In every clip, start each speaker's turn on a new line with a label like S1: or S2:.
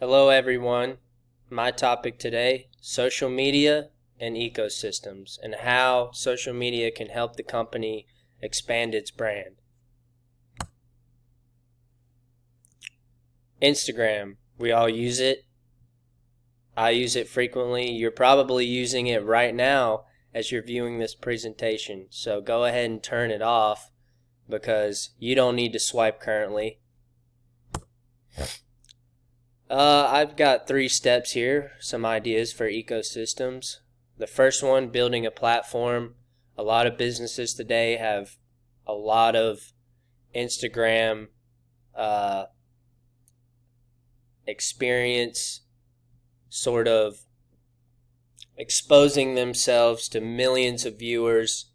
S1: Hello everyone. My topic today, social media and ecosystems and how social media can help the company expand its brand. Instagram, we all use it. I use it frequently. You're probably using it right now as you're viewing this presentation. So go ahead and turn it off because you don't need to swipe currently. I've got 3 steps here, some ideas for ecosystems. The first one, building a platform. A lot of businesses today have a lot of Instagram experience, sort of exposing themselves to millions of viewers.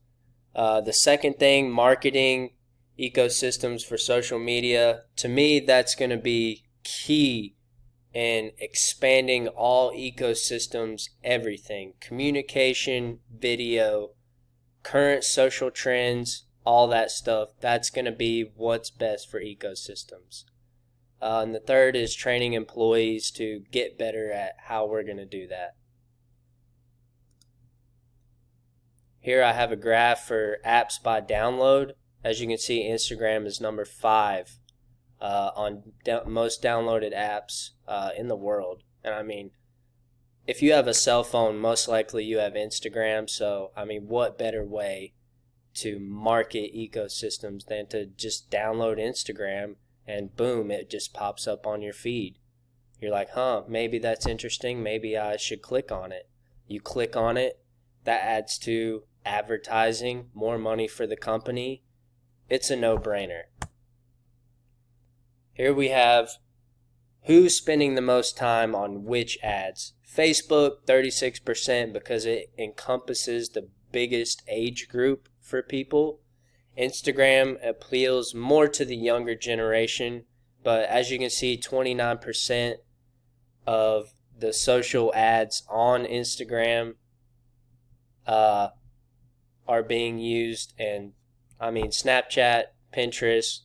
S1: The second thing, marketing ecosystems for social media. To me, that's going to be key in expanding all ecosystems, everything, communication, video, current social trends, all that stuff. That's going to be what's best for ecosystems. And the third is training employees to get better at how we're going to do that. Here I have a graph for apps by download. As you can see, Instagram is number 5 on most downloaded apps in the world. And I mean, if you have a cell phone, most likely you have Instagram. So I mean, what better way to market ecosystems than to just download Instagram and boom, it just pops up on your feed. You're like, maybe that's interesting, maybe I should click on it. You click on it, that adds to advertising, more money for the company. It's a no-brainer. Here we have who's spending the most time on which ads. Facebook, 36%, because it encompasses the biggest age group for people. Instagram appeals more to the younger generation, but as you can see, 29% of the social ads on Instagram are being used, and I mean Snapchat, Pinterest,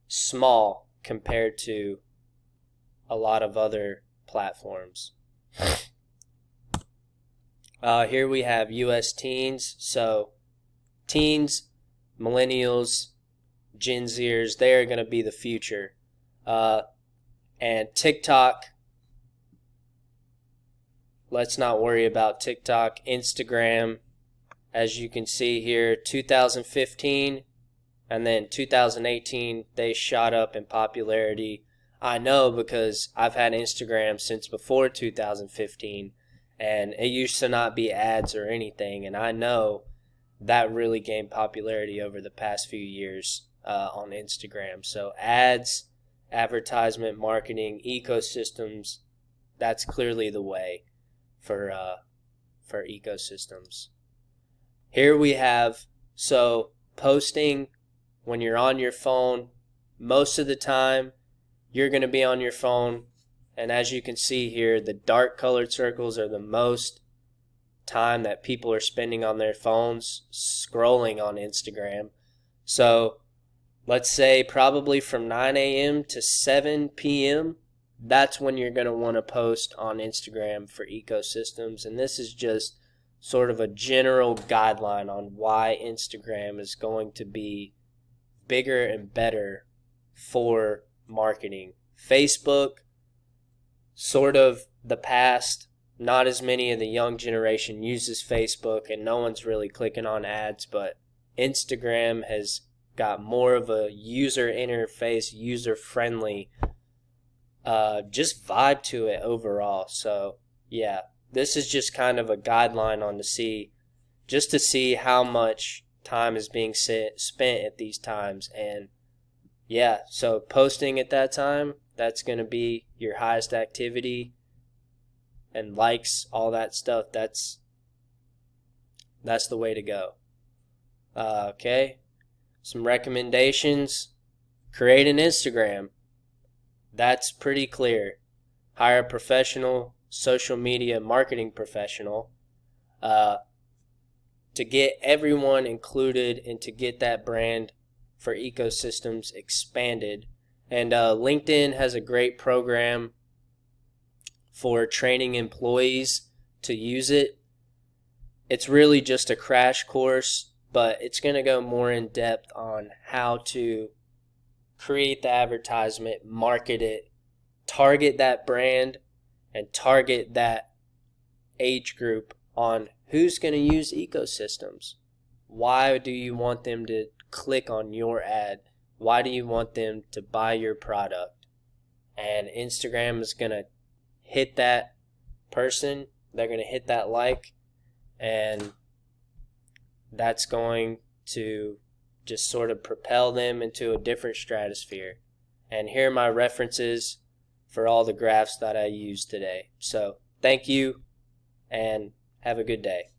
S1: small compared to a lot of other platforms. Here we have US teens. So teens, millennials, Gen Zers, they are going to be the future. And TikTok, let's not worry about TikTok. Instagram, as you can see here, 2015 and then 2018, they shot up in popularity. I know because I've had Instagram since before 2015, and it used to not be ads or anything, and I know that really gained popularity over the past few years on Instagram. So ads, advertisement, marketing, ecosystems, that's clearly the way for ecosystems. Here we have, so posting when you're on your phone, most of the time you're going to be on your phone, and as you can see here, the dark colored circles are the most time that people are spending on their phones scrolling on Instagram. So let's say probably from 9 a.m. to 7 p.m. that's when you're going to want to post on Instagram for ecosystems. And this is just sort of a general guideline on why Instagram is going to be bigger and better for marketing. Facebook, sort of the past. Not as many of the young generation uses Facebook, and no one's really clicking on ads, but Instagram has got more of a user interface, user-friendly, just vibe to it overall. So, yeah, this is just kind of a guideline on just to see how much time is being spent at these times. And, yeah, so posting at that time, that's going to be your highest activity. And likes, all that stuff, that's the way to go. Okay, some recommendations. Create an Instagram. That's pretty clear. Hire a professional social media marketing professional to get everyone included and to get that brand for ecosystems expanded. And LinkedIn has a great program for training employees to use it. It's really just a crash course, but it's going to go more in depth on how to create the advertisement, market it, target that brand, and target that age group on who's going to use ecosystems. Why do you want them to click on your ad? Why do you want them to buy your product? And Instagram is going to hit that person. They're going to hit that like, and that's going to just sort of propel them into a different stratosphere. And here are my references for all the graphs that I used today. So thank you, and have a good day.